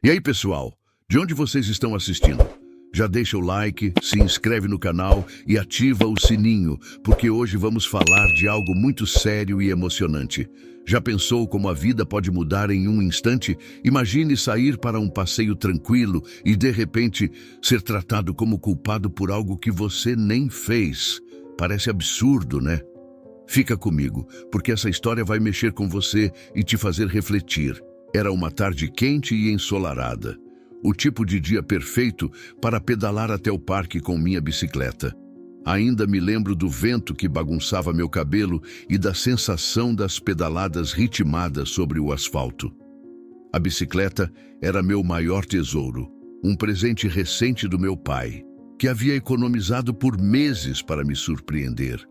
E aí, pessoal? De onde vocês estão assistindo? Já deixa o like, se inscreve no canal e ativa o sininho, porque hoje vamos falar de algo muito sério e emocionante. Já pensou como a vida pode mudar em um instante? Imagine sair para um passeio tranquilo e, de repente, ser tratado como culpado por algo que você nem fez. Parece absurdo, né? Fica comigo, porque essa história vai mexer com você e te fazer refletir. Era uma tarde quente e ensolarada. O tipo de dia perfeito para pedalar até o parque com minha bicicleta. Ainda me lembro do vento que bagunçava meu cabelo e da sensação das pedaladas ritmadas sobre o asfalto. A bicicleta era meu maior tesouro, um presente recente do meu pai, que havia economizado por meses para me surpreender.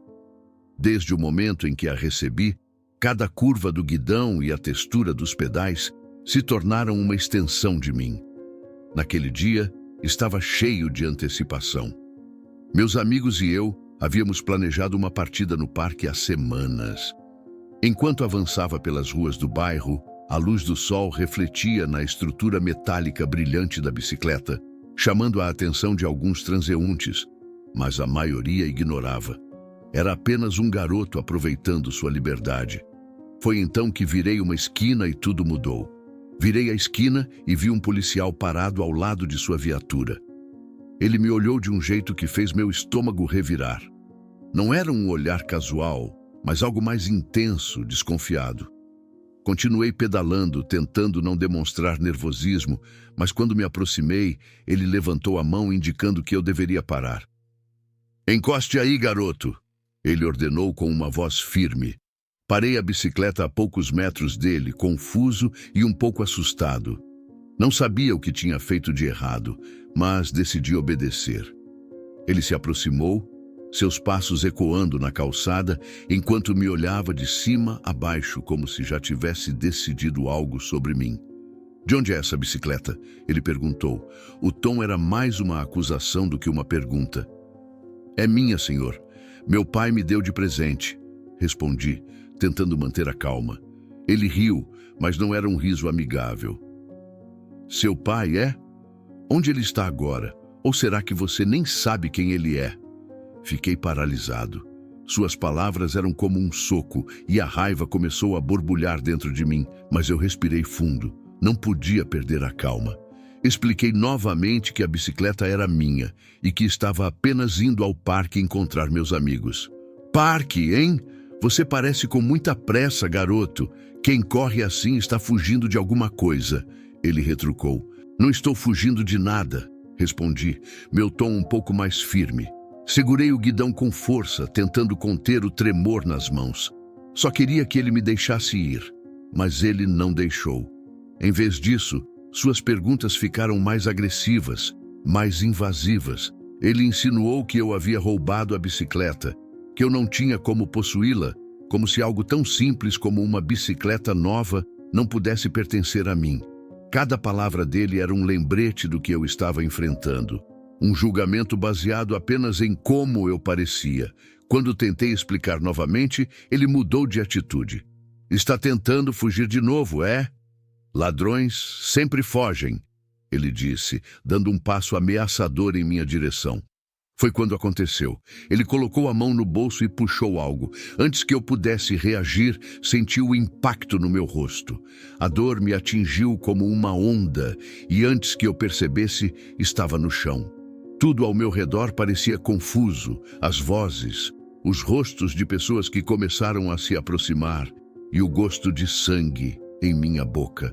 Desde o momento em que a recebi, cada curva do guidão e a textura dos pedais se tornaram uma extensão de mim. Naquele dia, estava cheio de antecipação. Meus amigos e eu havíamos planejado uma partida no parque há semanas. Enquanto avançava pelas ruas do bairro, a luz do sol refletia na estrutura metálica brilhante da bicicleta, chamando a atenção de alguns transeuntes, mas a maioria ignorava. Era apenas um garoto aproveitando sua liberdade. Foi então que virei uma esquina e tudo mudou. Virei a esquina e vi um policial parado ao lado de sua viatura. Ele me olhou de um jeito que fez meu estômago revirar. Não era um olhar casual, mas algo mais intenso, desconfiado. Continuei pedalando, tentando não demonstrar nervosismo, mas quando me aproximei, ele levantou a mão indicando que eu deveria parar. "Encoste aí, garoto!" Ele ordenou com uma voz firme. Parei a bicicleta a poucos metros dele, confuso e um pouco assustado. Não sabia o que tinha feito de errado, mas decidi obedecer. Ele se aproximou, seus passos ecoando na calçada, enquanto me olhava de cima a baixo, como se já tivesse decidido algo sobre mim. "De onde é essa bicicleta?" ele perguntou. O tom era mais uma acusação do que uma pergunta. "É minha, senhor. Meu pai me deu de presente", respondi, tentando manter a calma. Ele riu, mas não era um riso amigável. "Seu pai é? Onde ele está agora? Ou será que você nem sabe quem ele é?" Fiquei paralisado. Suas palavras eram como um soco e a raiva começou a borbulhar dentro de mim, mas eu respirei fundo. Não podia perder a calma. Expliquei novamente que a bicicleta era minha e que estava apenas indo ao parque encontrar meus amigos. "Parque, hein? Você parece com muita pressa, garoto. Quem corre assim está fugindo de alguma coisa", ele retrucou. "Não estou fugindo de nada", respondi, meu tom um pouco mais firme. Segurei o guidão com força, tentando conter o tremor nas mãos. Só queria que ele me deixasse ir, mas ele não deixou. Em vez disso, suas perguntas ficaram mais agressivas, mais invasivas. Ele insinuou que eu havia roubado a bicicleta, que eu não tinha como possuí-la, como se algo tão simples como uma bicicleta nova não pudesse pertencer a mim. Cada palavra dele era um lembrete do que eu estava enfrentando. Um julgamento baseado apenas em como eu parecia. Quando tentei explicar novamente, ele mudou de atitude. "Está tentando fugir de novo, é? Ladrões sempre fogem", ele disse, dando um passo ameaçador em minha direção. Foi quando aconteceu. Ele colocou a mão no bolso e puxou algo. Antes que eu pudesse reagir, senti o impacto no meu rosto. A dor me atingiu como uma onda e antes que eu percebesse, estava no chão. Tudo ao meu redor parecia confuso, as vozes, os rostos de pessoas que começaram a se aproximar e o gosto de sangue em minha boca.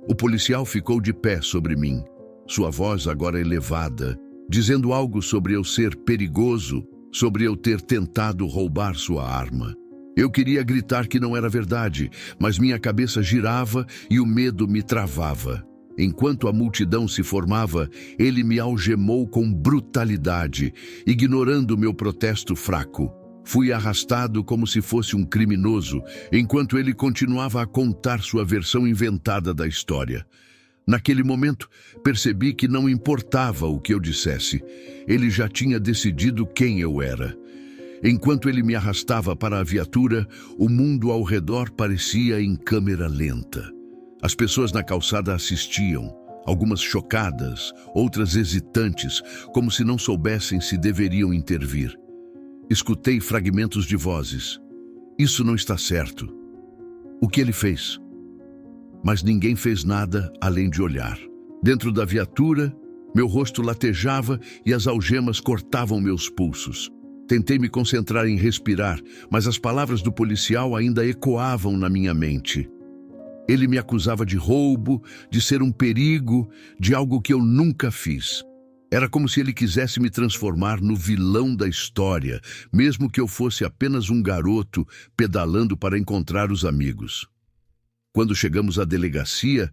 O policial ficou de pé sobre mim, sua voz agora elevada, dizendo algo sobre eu ser perigoso, sobre eu ter tentado roubar sua arma. Eu queria gritar que não era verdade, mas minha cabeça girava e o medo me travava. Enquanto a multidão se formava, ele me algemou com brutalidade, ignorando meu protesto fraco. Fui arrastado como se fosse um criminoso, enquanto ele continuava a contar sua versão inventada da história. Naquele momento, percebi que não importava o que eu dissesse. Ele já tinha decidido quem eu era. Enquanto ele me arrastava para a viatura, o mundo ao redor parecia em câmera lenta. As pessoas na calçada assistiam. algumas chocadas, outras hesitantes, como se não soubessem se deveriam intervir. Escutei fragmentos de vozes. Isso não está certo. O que ele fez? Mas ninguém fez nada além de olhar. Dentro da viatura, meu rosto latejava e as algemas cortavam meus pulsos. Tentei me concentrar em respirar, mas as palavras do policial ainda ecoavam na minha mente. Ele me acusava de roubo, de ser um perigo, de algo que eu nunca fiz. Era como se ele quisesse me transformar no vilão da história, mesmo que eu fosse apenas um garoto pedalando para encontrar os amigos. Quando chegamos à delegacia,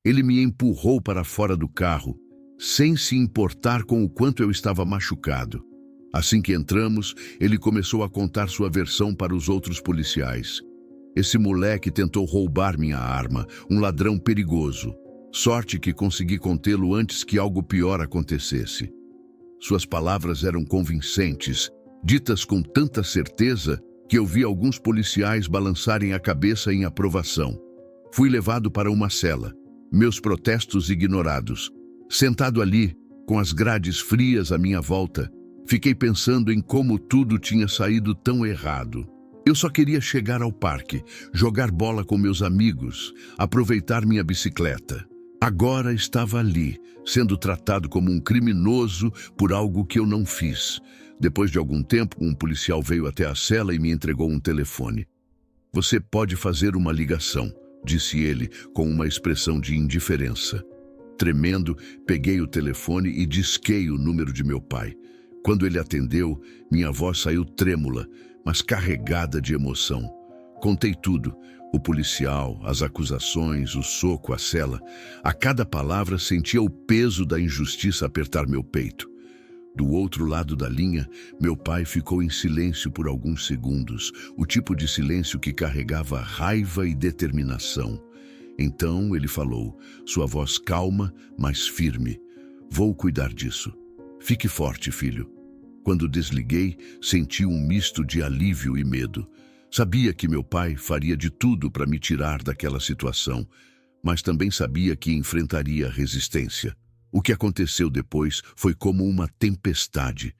ele me empurrou para fora do carro, sem se importar com o quanto eu estava machucado. Assim que entramos, ele começou a contar sua versão para os outros policiais. Esse moleque tentou roubar minha arma, um ladrão perigoso. Sorte que consegui contê-lo antes que algo pior acontecesse. Suas palavras eram convincentes, ditas com tanta certeza que eu vi alguns policiais balançarem a cabeça em aprovação. Fui levado para uma cela, meus protestos ignorados. Sentado ali, com as grades frias à minha volta, fiquei pensando em como tudo tinha saído tão errado. Eu só queria chegar ao parque, jogar bola com meus amigos, aproveitar minha bicicleta. Agora estava ali, sendo tratado como um criminoso por algo que eu não fiz. Depois de algum tempo, um policial veio até a cela e me entregou um telefone. "Você pode fazer uma ligação", disse ele, com uma expressão de indiferença. Tremendo, peguei o telefone e disquei o número de meu pai. Quando ele atendeu, minha voz saiu trêmula, mas carregada de emoção. Contei tudo. O policial, as acusações, o soco, a cela. A cada palavra sentia o peso da injustiça apertar meu peito. Do outro lado da linha, meu pai ficou em silêncio por alguns segundos, o tipo de silêncio que carregava raiva e determinação. Então ele falou, sua voz calma, mas firme. "Vou cuidar disso. Fique forte, filho." Quando desliguei, senti um misto de alívio e medo. Sabia que meu pai faria de tudo para me tirar daquela situação, mas também sabia que enfrentaria resistência. O que aconteceu depois foi como uma tempestade.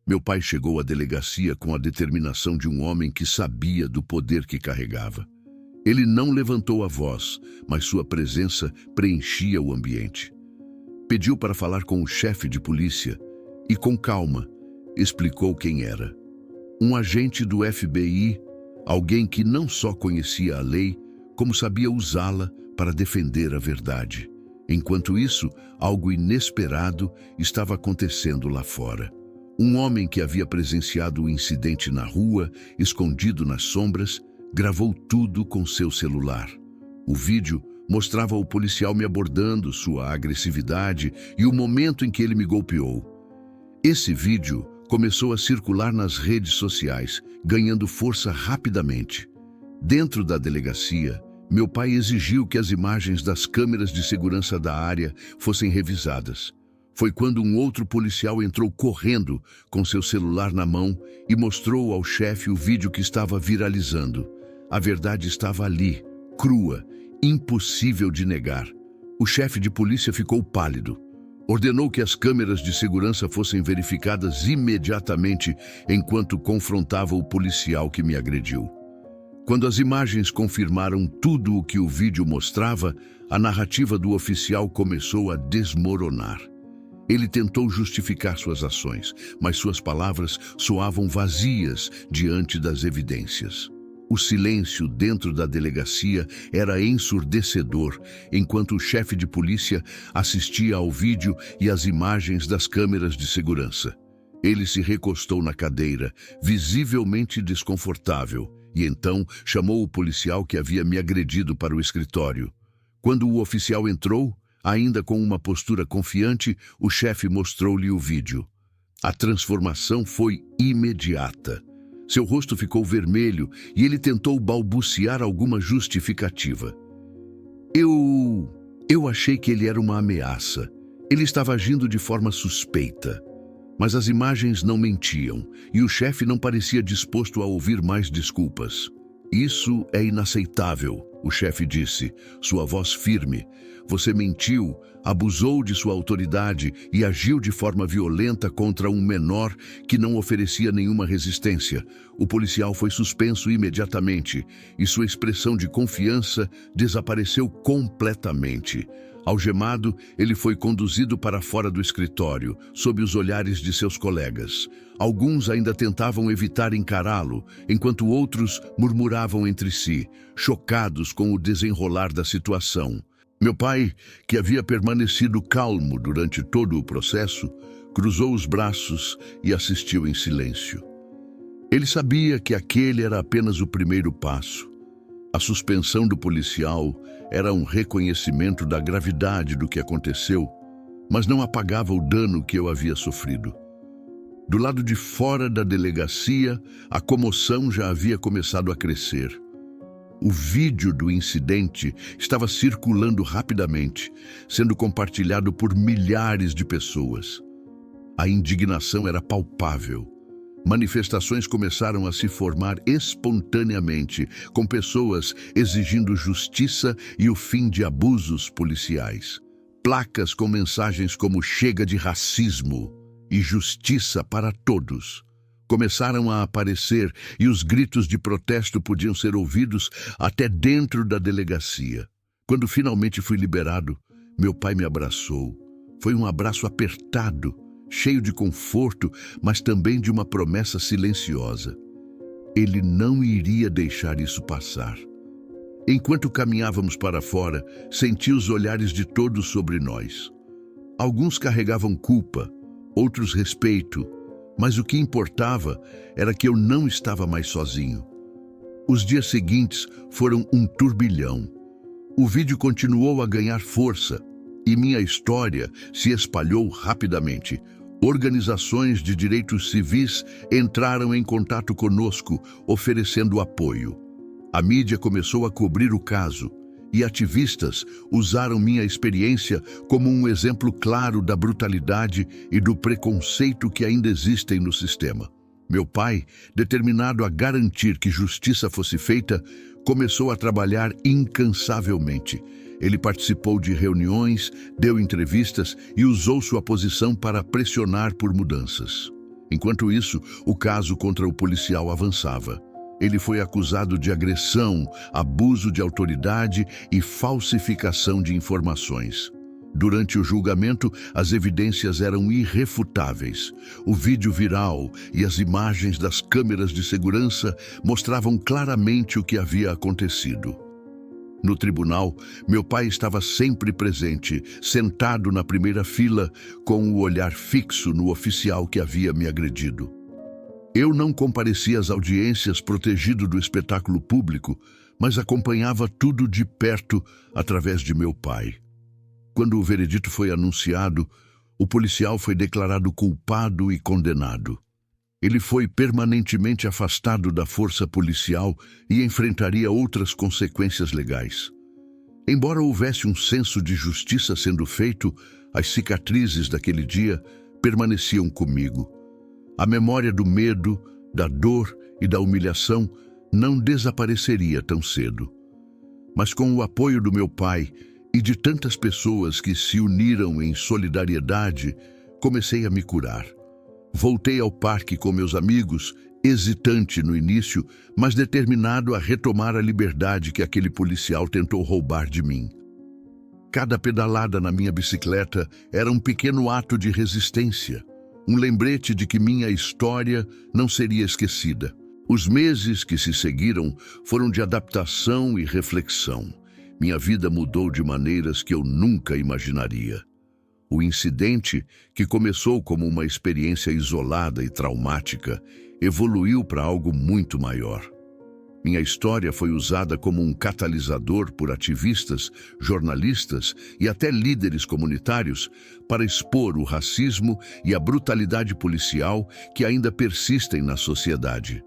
Meu pai chegou à delegacia com a determinação de um homem que sabia do poder que carregava. Ele não levantou a voz, mas sua presença preenchia o ambiente. Pediu para falar com o chefe de polícia e, com calma, explicou quem era. Um agente do FBI, alguém que não só conhecia a lei, como sabia usá-la para defender a verdade. Enquanto isso, algo inesperado estava acontecendo lá fora. Um homem que havia presenciado o incidente na rua, escondido nas sombras, gravou tudo com seu celular. O vídeo mostrava o policial me abordando, sua agressividade e o momento em que ele me golpeou. Esse vídeo começou a circular nas redes sociais, ganhando força rapidamente. Dentro da delegacia, meu pai exigiu que as imagens das câmeras de segurança da área fossem revisadas. Foi quando um outro policial entrou correndo com seu celular na mão e mostrou ao chefe o vídeo que estava viralizando. A verdade estava ali, crua, impossível de negar. O chefe de polícia ficou pálido. Ordenou que as câmeras de segurança fossem verificadas imediatamente enquanto confrontava o policial que me agrediu. Quando as imagens confirmaram tudo o que o vídeo mostrava, a narrativa do oficial começou a desmoronar. Ele tentou justificar suas ações, mas suas palavras soavam vazias diante das evidências. O silêncio dentro da delegacia era ensurdecedor, enquanto o chefe de polícia assistia ao vídeo e às imagens das câmeras de segurança. Ele se recostou na cadeira, visivelmente desconfortável, e então chamou o policial que havia me agredido para o escritório. Quando o oficial entrou, ainda com uma postura confiante, o chefe mostrou-lhe o vídeo. A transformação foi imediata. Seu rosto ficou vermelho e ele tentou balbuciar alguma justificativa. Eu achei que ele era uma ameaça. Ele estava agindo de forma suspeita. Mas as imagens não mentiam e o chefe não parecia disposto a ouvir mais desculpas. "Isso é inaceitável", O chefe disse, sua voz firme. Você mentiu, abusou de sua autoridade e agiu de forma violenta contra um menor que não oferecia nenhuma resistência. O policial foi suspenso imediatamente e sua expressão de confiança desapareceu completamente. Algemado, ele foi conduzido para fora do escritório, sob os olhares de seus colegas. Alguns ainda tentavam evitar encará-lo, enquanto outros murmuravam entre si, chocados com o desenrolar da situação. Meu pai, que havia permanecido calmo durante todo o processo, cruzou os braços e assistiu em silêncio. Ele sabia que aquele era apenas o primeiro passo. A suspensão do policial era um reconhecimento da gravidade do que aconteceu, mas não apagava o dano que eu havia sofrido. Do lado de fora da delegacia, a comoção já havia começado a crescer. O vídeo do incidente estava circulando rapidamente, sendo compartilhado por milhares de pessoas. A indignação era palpável. Manifestações começaram a se formar espontaneamente, com pessoas exigindo justiça e o fim de abusos policiais. Placas com mensagens como "Chega de racismo" e "Justiça para todos" começaram a aparecer e os gritos de protesto podiam ser ouvidos até dentro da delegacia. Quando finalmente fui liberado, meu pai me abraçou. Foi um abraço apertado, cheio de conforto, mas também de uma promessa silenciosa. Ele não iria deixar isso passar. Enquanto caminhávamos para fora, senti os olhares de todos sobre nós. Alguns carregavam culpa, outros respeito, mas o que importava era que eu não estava mais sozinho. Os dias seguintes foram um turbilhão. O vídeo continuou a ganhar força e minha história se espalhou rapidamente. Organizações de direitos civis entraram em contato conosco, oferecendo apoio. A mídia começou a cobrir o caso e ativistas usaram minha experiência como um exemplo claro da brutalidade e do preconceito que ainda existem no sistema. Meu pai, determinado a garantir que justiça fosse feita, começou a trabalhar incansavelmente. Ele participou de reuniões, deu entrevistas e usou sua posição para pressionar por mudanças. Enquanto isso, o caso contra o policial avançava. Ele foi acusado de agressão, abuso de autoridade e falsificação de informações. Durante o julgamento, as evidências eram irrefutáveis. O vídeo viral e as imagens das câmeras de segurança mostravam claramente o que havia acontecido. No tribunal, meu pai estava sempre presente, sentado na primeira fila, com o olhar fixo no oficial que havia me agredido. Eu não comparecia às audiências protegido do espetáculo público, mas acompanhava tudo de perto através de meu pai. Quando o veredito foi anunciado, o policial foi declarado culpado e condenado. Ele foi permanentemente afastado da força policial e enfrentaria outras consequências legais. Embora houvesse um senso de justiça sendo feito, as cicatrizes daquele dia permaneciam comigo. A memória do medo, da dor e da humilhação não desapareceria tão cedo. Mas com o apoio do meu pai e de tantas pessoas que se uniram em solidariedade, comecei a me curar. Voltei ao parque com meus amigos, hesitante no início, mas determinado a retomar a liberdade que aquele policial tentou roubar de mim. Cada pedalada na minha bicicleta era um pequeno ato de resistência, um lembrete de que minha história não seria esquecida. Os meses que se seguiram foram de adaptação e reflexão. Minha vida mudou de maneiras que eu nunca imaginaria. O incidente, que começou como uma experiência isolada e traumática, evoluiu para algo muito maior. Minha história foi usada como um catalisador por ativistas, jornalistas e até líderes comunitários para expor o racismo e a brutalidade policial que ainda persistem na sociedade.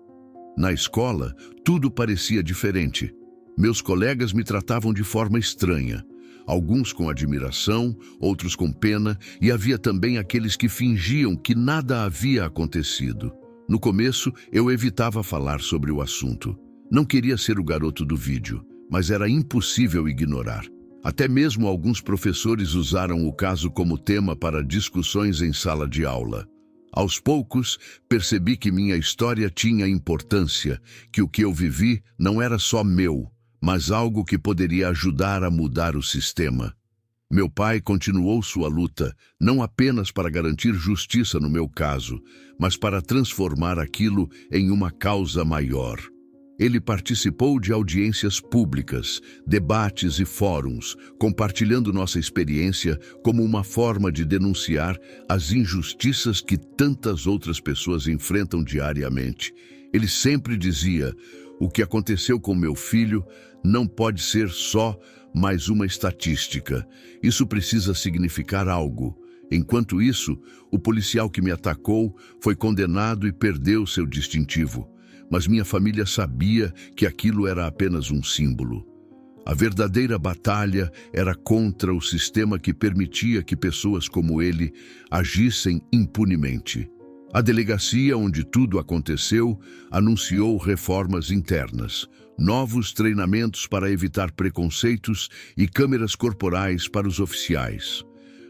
Na escola, tudo parecia diferente. Meus colegas me tratavam de forma estranha. Alguns com admiração, outros com pena, e havia também aqueles que fingiam que nada havia acontecido. No começo, eu evitava falar sobre o assunto. Não queria ser o garoto do vídeo, mas era impossível ignorar. Até mesmo alguns professores usaram o caso como tema para discussões em sala de aula. Aos poucos, percebi que minha história tinha importância, que o que eu vivi não era só meu, mas algo que poderia ajudar a mudar o sistema. Meu pai continuou sua luta, não apenas para garantir justiça no meu caso, mas para transformar aquilo em uma causa maior. Ele participou de audiências públicas, debates e fóruns, compartilhando nossa experiência como uma forma de denunciar as injustiças que tantas outras pessoas enfrentam diariamente. Ele sempre dizia: o que aconteceu com meu filho não pode ser só mais uma estatística. Isso precisa significar algo. Enquanto isso, o policial que me atacou foi condenado e perdeu seu distintivo. Mas minha família sabia que aquilo era apenas um símbolo. A verdadeira batalha era contra o sistema que permitia que pessoas como ele agissem impunemente. A delegacia onde tudo aconteceu anunciou reformas internas, novos treinamentos para evitar preconceitos e câmeras corporais para os oficiais.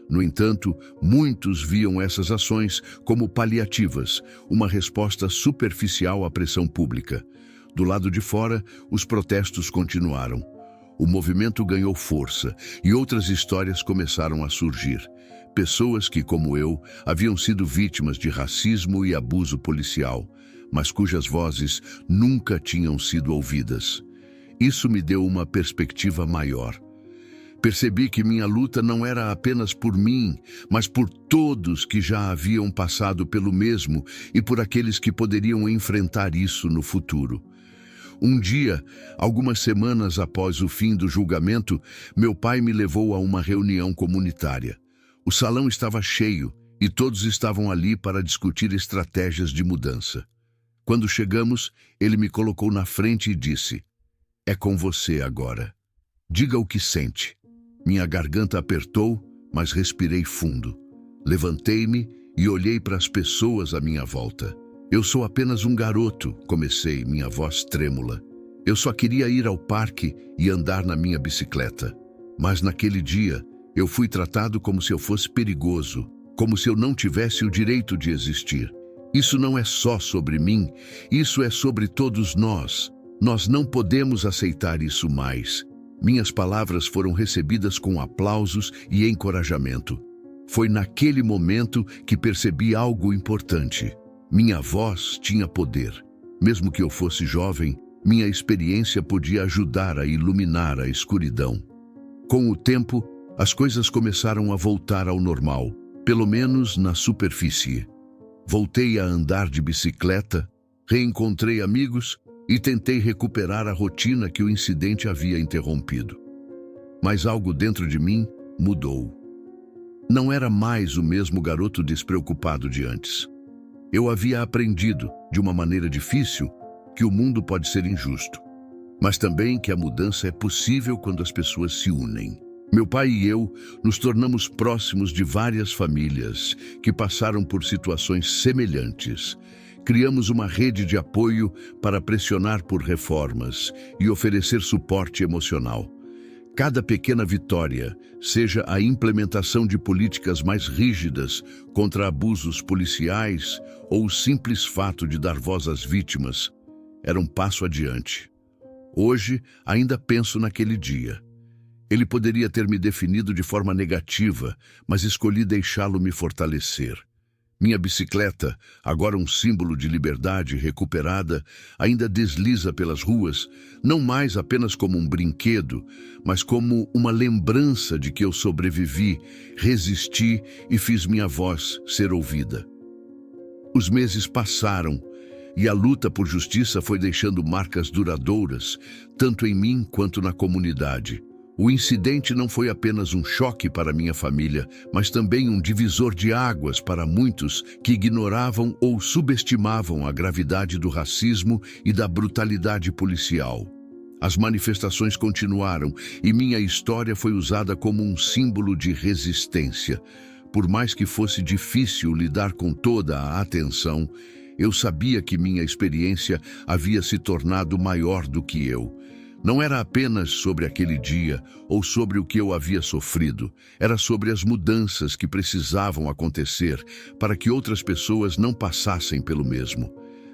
No entanto, muitos viam essas ações como paliativas, uma resposta superficial à pressão pública. Do lado de fora, os protestos continuaram. O movimento ganhou força e outras histórias começaram a surgir. Pessoas que, como eu, haviam sido vítimas de racismo e abuso policial, mas cujas vozes nunca tinham sido ouvidas. Isso me deu uma perspectiva maior. Percebi que minha luta não era apenas por mim, mas por todos que já haviam passado pelo mesmo e por aqueles que poderiam enfrentar isso no futuro. Um dia, algumas semanas após o fim do julgamento, meu pai me levou a uma reunião comunitária. O salão estava cheio e todos estavam ali para discutir estratégias de mudança. Quando chegamos, ele me colocou na frente e disse: "É com você agora. Diga o que sente." Minha garganta apertou, mas respirei fundo. Levantei-me e olhei para as pessoas à minha volta. "Eu sou apenas um garoto", comecei, minha voz trêmula. "Eu só queria ir ao parque e andar na minha bicicleta. Mas naquele dia, eu fui tratado como se eu fosse perigoso, como se eu não tivesse o direito de existir. Isso não é só sobre mim, isso é sobre todos nós. Nós não podemos aceitar isso mais." Minhas palavras foram recebidas com aplausos e encorajamento. Foi naquele momento que percebi algo importante. Minha voz tinha poder. Mesmo que eu fosse jovem, minha experiência podia ajudar a iluminar a escuridão. Com o tempo, as coisas começaram a voltar ao normal, pelo menos na superfície. Voltei a andar de bicicleta, reencontrei amigos e tentei recuperar a rotina que o incidente havia interrompido. Mas algo dentro de mim mudou. Não era mais o mesmo garoto despreocupado de antes. Eu havia aprendido, de uma maneira difícil, que o mundo pode ser injusto, mas também que a mudança é possível quando as pessoas se unem. Meu pai e eu nos tornamos próximos de várias famílias que passaram por situações semelhantes. Criamos uma rede de apoio para pressionar por reformas e oferecer suporte emocional. Cada pequena vitória, seja a implementação de políticas mais rígidas contra abusos policiais ou o simples fato de dar voz às vítimas, era um passo adiante. Hoje, ainda penso naquele dia. Ele poderia ter me definido de forma negativa, mas escolhi deixá-lo me fortalecer. Minha bicicleta, agora um símbolo de liberdade recuperada, ainda desliza pelas ruas, não mais apenas como um brinquedo, mas como uma lembrança de que eu sobrevivi, resisti e fiz minha voz ser ouvida. Os meses passaram e a luta por justiça foi deixando marcas duradouras, tanto em mim quanto na comunidade. O incidente não foi apenas um choque para minha família, mas também um divisor de águas para muitos que ignoravam ou subestimavam a gravidade do racismo e da brutalidade policial. As manifestações continuaram e minha história foi usada como um símbolo de resistência. Por mais que fosse difícil lidar com toda a atenção, eu sabia que minha experiência havia se tornado maior do que eu. Não era apenas sobre aquele dia ou sobre o que eu havia sofrido, era sobre as mudanças que precisavam acontecer para que outras pessoas não passassem pelo mesmo.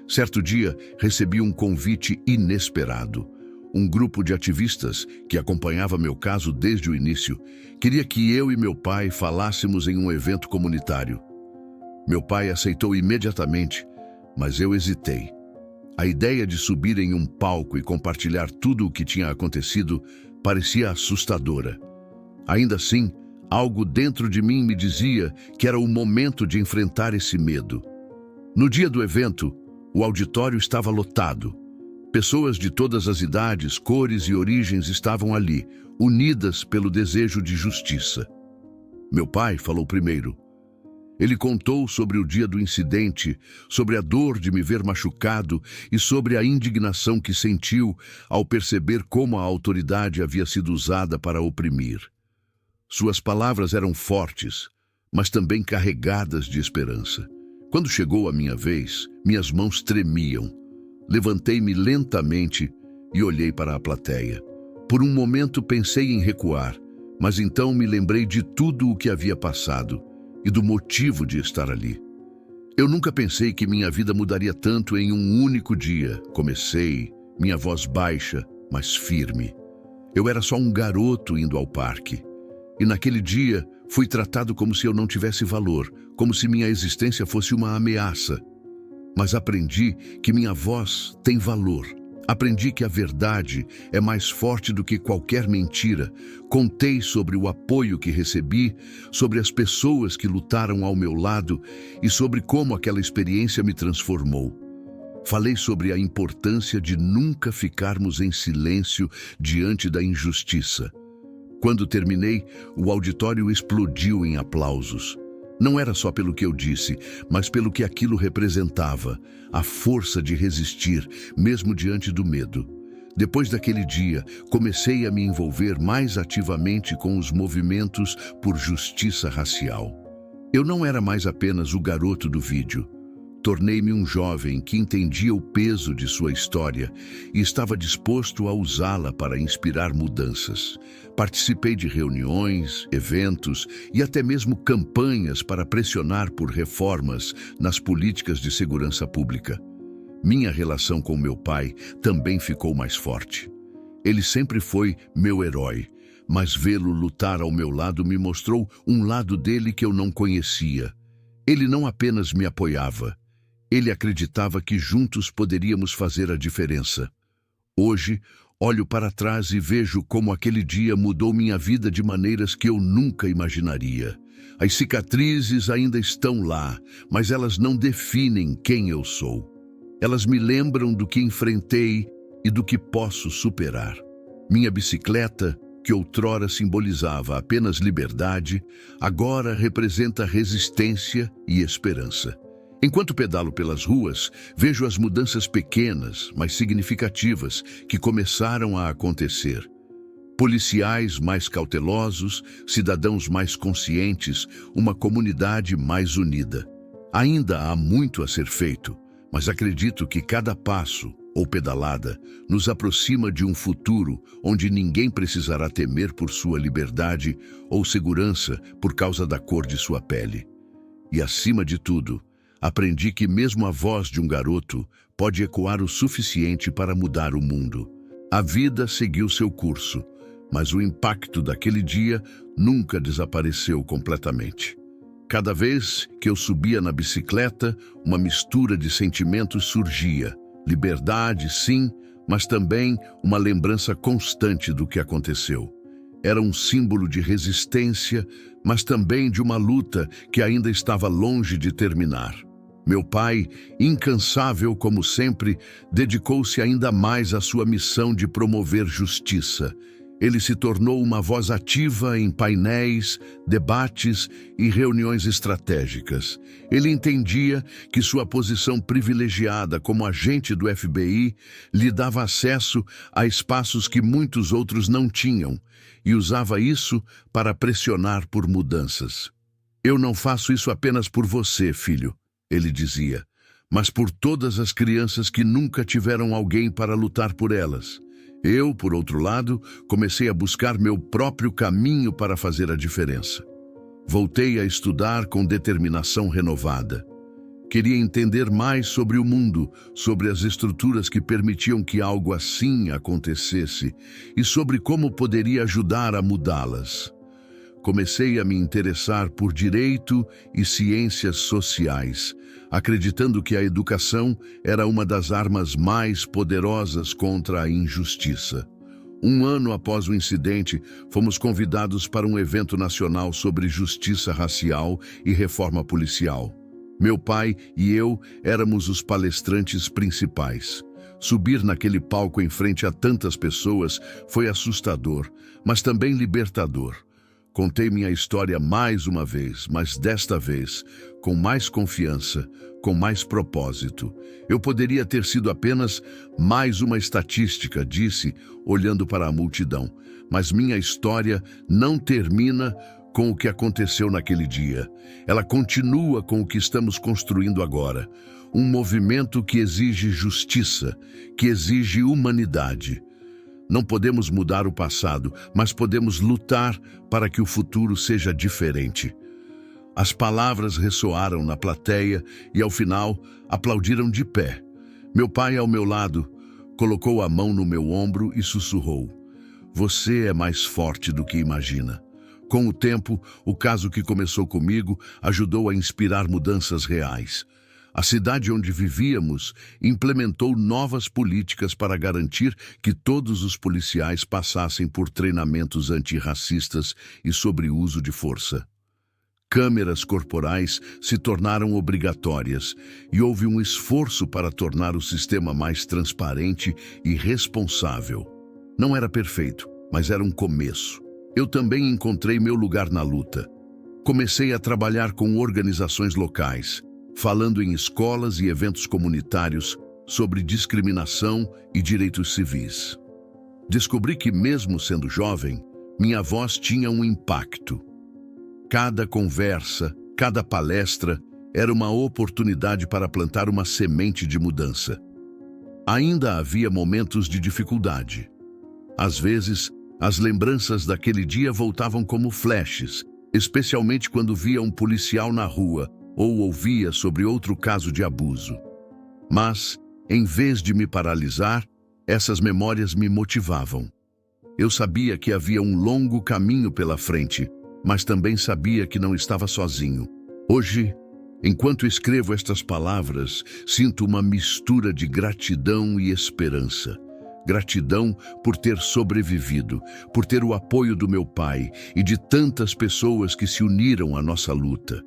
Certo dia, recebi um convite inesperado. Um grupo de ativistas, que acompanhava meu caso desde o início, queria que eu e meu pai falássemos em um evento comunitário. Meu pai aceitou imediatamente, mas eu hesitei. A ideia de subir em um palco e compartilhar tudo o que tinha acontecido parecia assustadora. Ainda assim, algo dentro de mim me dizia que era o momento de enfrentar esse medo. No dia do evento, o auditório estava lotado. Pessoas de todas as idades, cores e origens estavam ali, unidas pelo desejo de justiça. Meu pai falou primeiro. Ele contou sobre o dia do incidente, sobre a dor de me ver machucado e sobre a indignação que sentiu ao perceber como a autoridade havia sido usada para oprimir. Suas palavras eram fortes, mas também carregadas de esperança. Quando chegou a minha vez, minhas mãos tremiam. Levantei-me lentamente e olhei para a plateia. Por um momento pensei em recuar, mas então me lembrei de tudo o que havia passado e do motivo de estar ali. Eu nunca pensei que minha vida mudaria tanto em um único dia. Comecei, minha voz baixa, mas firme. Eu era só um garoto indo ao parque. E naquele dia fui tratado como se eu não tivesse valor, como se minha existência fosse uma ameaça. Mas aprendi que minha voz tem valor. Aprendi que a verdade é mais forte do que qualquer mentira. Contei sobre o apoio que recebi, sobre as pessoas que lutaram ao meu lado e sobre como aquela experiência me transformou. Falei sobre a importância de nunca ficarmos em silêncio diante da injustiça. Quando terminei, o auditório explodiu em aplausos. Não era só pelo que eu disse, mas pelo que aquilo representava, a força de resistir, mesmo diante do medo. Depois daquele dia, comecei a me envolver mais ativamente com os movimentos por justiça racial. Eu não era mais apenas o garoto do vídeo. Tornei-me um jovem que entendia o peso de sua história e estava disposto a usá-la para inspirar mudanças. Participei de reuniões, eventos e até mesmo campanhas para pressionar por reformas nas políticas de segurança pública. Minha relação com meu pai também ficou mais forte. Ele sempre foi meu herói, mas vê-lo lutar ao meu lado me mostrou um lado dele que eu não conhecia. Ele não apenas me apoiava, ele acreditava que juntos poderíamos fazer a diferença. Hoje, olho para trás e vejo como aquele dia mudou minha vida de maneiras que eu nunca imaginaria. As cicatrizes ainda estão lá, mas elas não definem quem eu sou. Elas me lembram do que enfrentei e do que posso superar. Minha bicicleta, que outrora simbolizava apenas liberdade, agora representa resistência e esperança. Enquanto pedalo pelas ruas, vejo as mudanças pequenas, mas significativas, que começaram a acontecer. Policiais mais cautelosos, cidadãos mais conscientes, uma comunidade mais unida. Ainda há muito a ser feito, mas acredito que cada passo, ou pedalada, nos aproxima de um futuro onde ninguém precisará temer por sua liberdade ou segurança por causa da cor de sua pele. E, acima de tudo, aprendi que mesmo a voz de um garoto pode ecoar o suficiente para mudar o mundo. A vida seguiu seu curso, mas o impacto daquele dia nunca desapareceu completamente. Cada vez que eu subia na bicicleta, uma mistura de sentimentos surgia. Liberdade, sim, mas também uma lembrança constante do que aconteceu. Era um símbolo de resistência, mas também de uma luta que ainda estava longe de terminar. Meu pai, incansável como sempre, dedicou-se ainda mais à sua missão de promover justiça. Ele se tornou uma voz ativa em painéis, debates e reuniões estratégicas. Ele entendia que sua posição privilegiada como agente do FBI lhe dava acesso a espaços que muitos outros não tinham, e usava isso para pressionar por mudanças. "Eu não faço isso apenas por você, filho", ele dizia, "mas por todas as crianças que nunca tiveram alguém para lutar por elas. Eu, por outro lado, comecei a buscar meu próprio caminho para fazer a diferença. Voltei a estudar com determinação renovada. Queria entender mais sobre o mundo, sobre as estruturas que permitiam que algo assim acontecesse e sobre como poderia ajudar a mudá-las. Comecei a me interessar por direito e ciências sociais, acreditando que a educação era uma das armas mais poderosas contra a injustiça. Um ano após o incidente, fomos convidados para um evento nacional sobre justiça racial e reforma policial. Meu pai e eu éramos os palestrantes principais. Subir naquele palco em frente a tantas pessoas foi assustador, mas também libertador. Contei minha história mais uma vez, mas desta vez, com mais confiança, com mais propósito. Eu poderia ter sido apenas mais uma estatística, disse, olhando para a multidão. Mas minha história não termina com o que aconteceu naquele dia. Ela continua com o que estamos construindo agora. Um movimento que exige justiça, que exige humanidade. Não podemos mudar o passado, mas podemos lutar para que o futuro seja diferente. As palavras ressoaram na plateia e, ao final, aplaudiram de pé. Meu pai, ao meu lado, colocou a mão no meu ombro e sussurrou: "Você é mais forte do que imagina." Com o tempo, o caso que começou comigo ajudou a inspirar mudanças reais. A cidade onde vivíamos implementou novas políticas para garantir que todos os policiais passassem por treinamentos antirracistas e sobre uso de força. Câmeras corporais se tornaram obrigatórias e houve um esforço para tornar o sistema mais transparente e responsável. Não era perfeito, mas era um começo. Eu também encontrei meu lugar na luta. Comecei a trabalhar com organizações locais, falando em escolas e eventos comunitários sobre discriminação e direitos civis. Descobri que, mesmo sendo jovem, minha voz tinha um impacto. Cada conversa, cada palestra era uma oportunidade para plantar uma semente de mudança. Ainda havia momentos de dificuldade. Às vezes, as lembranças daquele dia voltavam como flashes, especialmente quando via um policial na rua ou ouvia sobre outro caso de abuso. Mas, em vez de me paralisar, essas memórias me motivavam. Eu sabia que havia um longo caminho pela frente, mas também sabia que não estava sozinho. Hoje, enquanto escrevo estas palavras, sinto uma mistura de gratidão e esperança. Gratidão por ter sobrevivido, por ter o apoio do meu pai e de tantas pessoas que se uniram à nossa luta.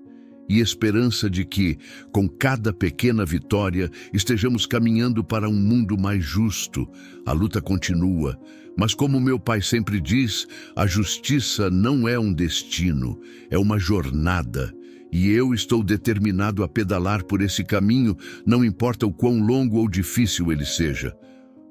E esperança de que, com cada pequena vitória, estejamos caminhando para um mundo mais justo. A luta continua, mas como meu pai sempre diz, a justiça não é um destino, é uma jornada. E eu estou determinado a pedalar por esse caminho, não importa o quão longo ou difícil ele seja.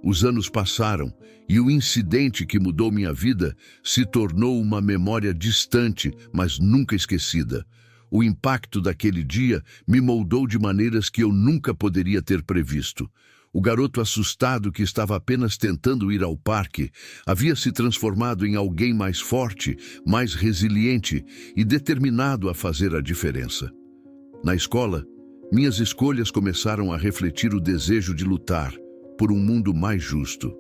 Os anos passaram e o incidente que mudou minha vida se tornou uma memória distante, mas nunca esquecida. O impacto daquele dia me moldou de maneiras que eu nunca poderia ter previsto. O garoto assustado que estava apenas tentando ir ao parque havia se transformado em alguém mais forte, mais resiliente e determinado a fazer a diferença. Na escola, minhas escolhas começaram a refletir o desejo de lutar por um mundo mais justo.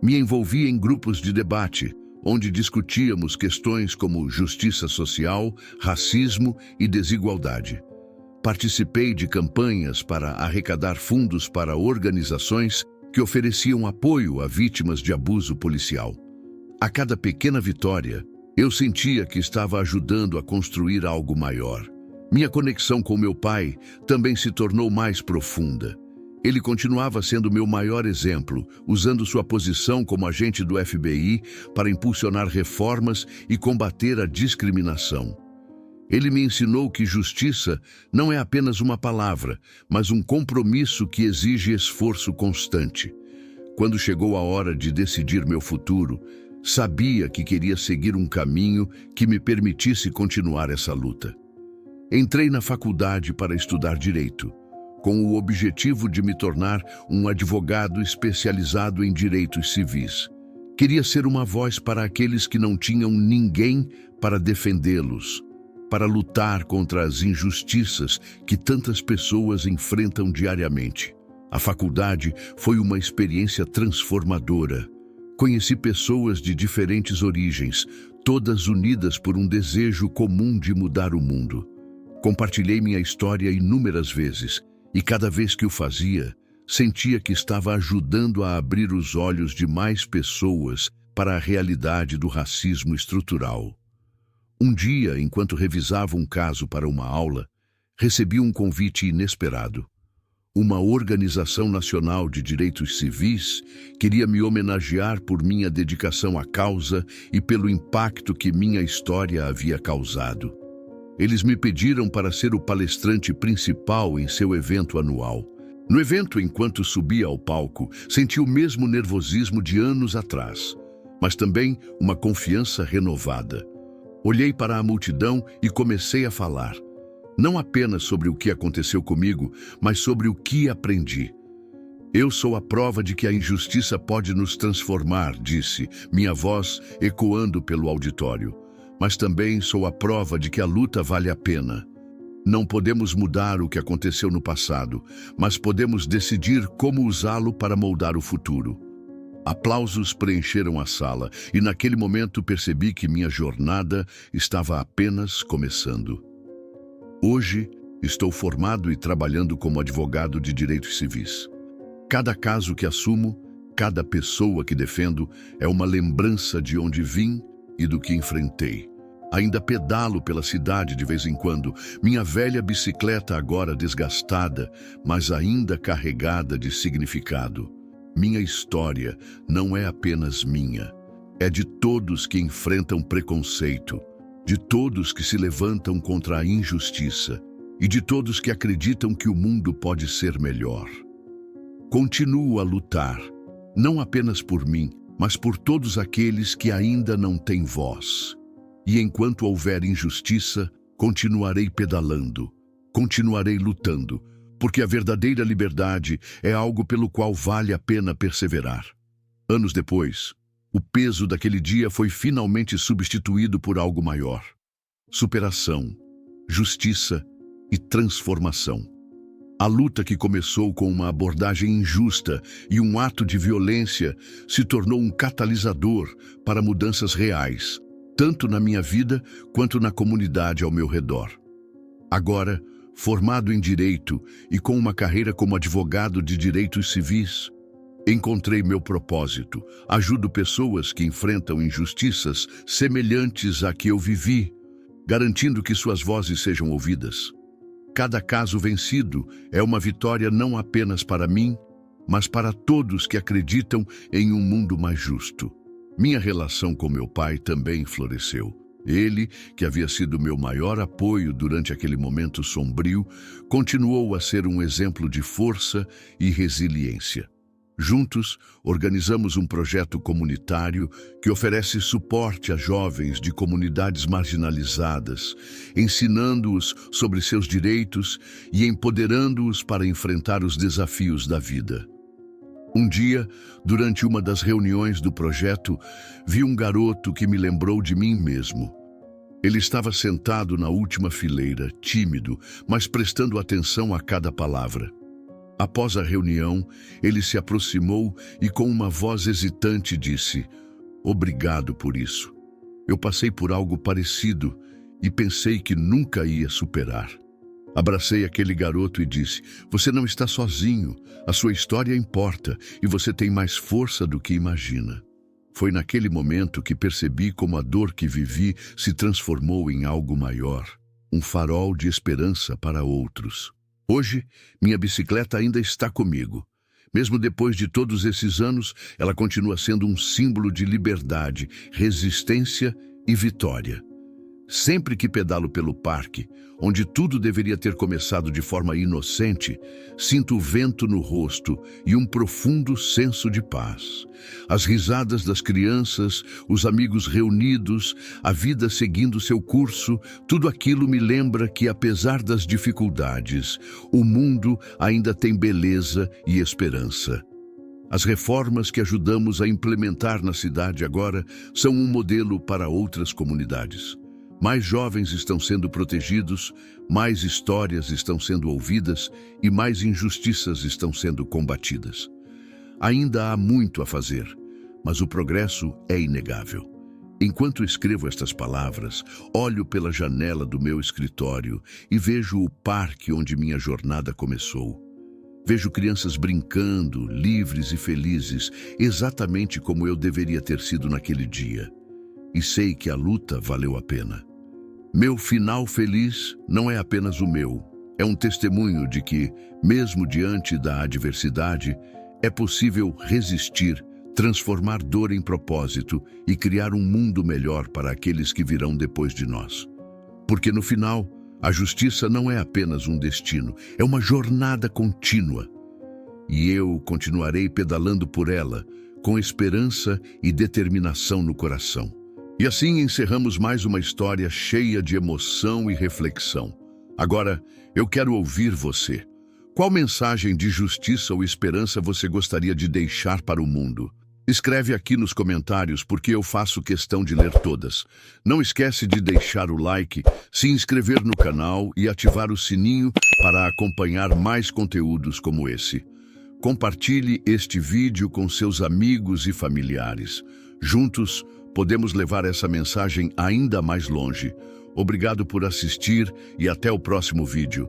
Me envolvi em grupos de debate, onde discutíamos questões como justiça social, racismo e desigualdade. Participei de campanhas para arrecadar fundos para organizações que ofereciam apoio a vítimas de abuso policial. A cada pequena vitória, eu sentia que estava ajudando a construir algo maior. Minha conexão com meu pai também se tornou mais profunda. Ele continuava sendo meu maior exemplo, usando sua posição como agente do FBI para impulsionar reformas e combater a discriminação. Ele me ensinou que justiça não é apenas uma palavra, mas um compromisso que exige esforço constante. Quando chegou a hora de decidir meu futuro, sabia que queria seguir um caminho que me permitisse continuar essa luta. Entrei na faculdade para estudar direito. com o objetivo de me tornar um advogado especializado em direitos civis. Queria ser uma voz para aqueles que não tinham ninguém para defendê-los, para lutar contra as injustiças que tantas pessoas enfrentam diariamente. A faculdade foi uma experiência transformadora. Conheci pessoas de diferentes origens, todas unidas por um desejo comum de mudar o mundo. Compartilhei minha história inúmeras vezes, e cada vez que o fazia, sentia que estava ajudando a abrir os olhos de mais pessoas para a realidade do racismo estrutural. Um dia, enquanto revisava um caso para uma aula, recebi um convite inesperado. Uma organização nacional de direitos civis queria me homenagear por minha dedicação à causa e pelo impacto que minha história havia causado. Eles me pediram para ser o palestrante principal em seu evento anual. No evento, enquanto subia ao palco, senti o mesmo nervosismo de anos atrás, mas também uma confiança renovada. Olhei para a multidão e comecei a falar, não apenas sobre o que aconteceu comigo, mas sobre o que aprendi. Eu sou a prova de que a injustiça pode nos transformar, disse, minha voz ecoando pelo auditório. Mas também sou a prova de que a luta vale a pena. Não podemos mudar o que aconteceu no passado, mas podemos decidir como usá-lo para moldar o futuro. Aplausos preencheram a sala e naquele momento percebi que minha jornada estava apenas começando. Hoje, estou formado e trabalhando como advogado de direitos civis. Cada caso que assumo, cada pessoa que defendo é uma lembrança de onde vim e do que enfrentei. Ainda pedalo pela cidade de vez em quando, minha velha bicicleta agora desgastada, mas ainda carregada de significado. Minha história não é apenas minha, é de todos que enfrentam preconceito, de todos que se levantam contra a injustiça e de todos que acreditam que o mundo pode ser melhor. Continuo a lutar, não apenas por mim, mas por todos aqueles que ainda não têm voz. E enquanto houver injustiça, continuarei pedalando, continuarei lutando, porque a verdadeira liberdade é algo pelo qual vale a pena perseverar. Anos depois, o peso daquele dia foi finalmente substituído por algo maior. Superação, justiça e transformação. A luta que começou com uma abordagem injusta e um ato de violência se tornou um catalisador para mudanças reais, tanto na minha vida quanto na comunidade ao meu redor. Agora, formado em direito e com uma carreira como advogado de direitos civis, encontrei meu propósito. Ajudo pessoas que enfrentam injustiças semelhantes à que eu vivi, garantindo que suas vozes sejam ouvidas. Cada caso vencido é uma vitória não apenas para mim, mas para todos que acreditam em um mundo mais justo. Minha relação com meu pai também floresceu. Ele, que havia sido meu maior apoio durante aquele momento sombrio, continuou a ser um exemplo de força e resiliência. Juntos, organizamos um projeto comunitário que oferece suporte a jovens de comunidades marginalizadas, ensinando-os sobre seus direitos e empoderando-os para enfrentar os desafios da vida. Um dia, durante uma das reuniões do projeto, vi um garoto que me lembrou de mim mesmo. Ele estava sentado na última fileira, tímido, mas prestando atenção a cada palavra. Após a reunião, ele se aproximou e com uma voz hesitante disse: "Obrigado por isso. Eu passei por algo parecido e pensei que nunca ia superar." Abracei aquele garoto e disse: "Você não está sozinho. A sua história importa e você tem mais força do que imagina." Foi naquele momento que percebi como a dor que vivi se transformou em algo maior, um farol de esperança para outros. Hoje, minha bicicleta ainda está comigo. Mesmo depois de todos esses anos, ela continua sendo um símbolo de liberdade, resistência e vitória. Sempre que pedalo pelo parque, onde tudo deveria ter começado de forma inocente, sinto o vento no rosto e um profundo senso de paz. As risadas das crianças, os amigos reunidos, a vida seguindo seu curso, tudo aquilo me lembra que, apesar das dificuldades, o mundo ainda tem beleza e esperança. As reformas que ajudamos a implementar na cidade agora são um modelo para outras comunidades. Mais jovens estão sendo protegidos, mais histórias estão sendo ouvidas e mais injustiças estão sendo combatidas. Ainda há muito a fazer, mas o progresso é inegável. Enquanto escrevo estas palavras, olho pela janela do meu escritório e vejo o parque onde minha jornada começou. Vejo crianças brincando, livres e felizes, exatamente como eu deveria ter sido naquele dia. E sei que a luta valeu a pena. Meu final feliz não é apenas o meu. É um testemunho de que, mesmo diante da adversidade, é possível resistir, transformar dor em propósito e criar um mundo melhor para aqueles que virão depois de nós. Porque no final, a justiça não é apenas um destino, é uma jornada contínua. E eu continuarei pedalando por ela, com esperança e determinação no coração. E assim encerramos mais uma história cheia de emoção e reflexão. Agora, eu quero ouvir você. Qual mensagem de justiça ou esperança você gostaria de deixar para o mundo? Escreve aqui nos comentários porque eu faço questão de ler todas. Não esquece de deixar o like, se inscrever no canal e ativar o sininho para acompanhar mais conteúdos como esse. Compartilhe este vídeo com seus amigos e familiares. Juntos, podemos levar essa mensagem ainda mais longe. Obrigado por assistir e até o próximo vídeo.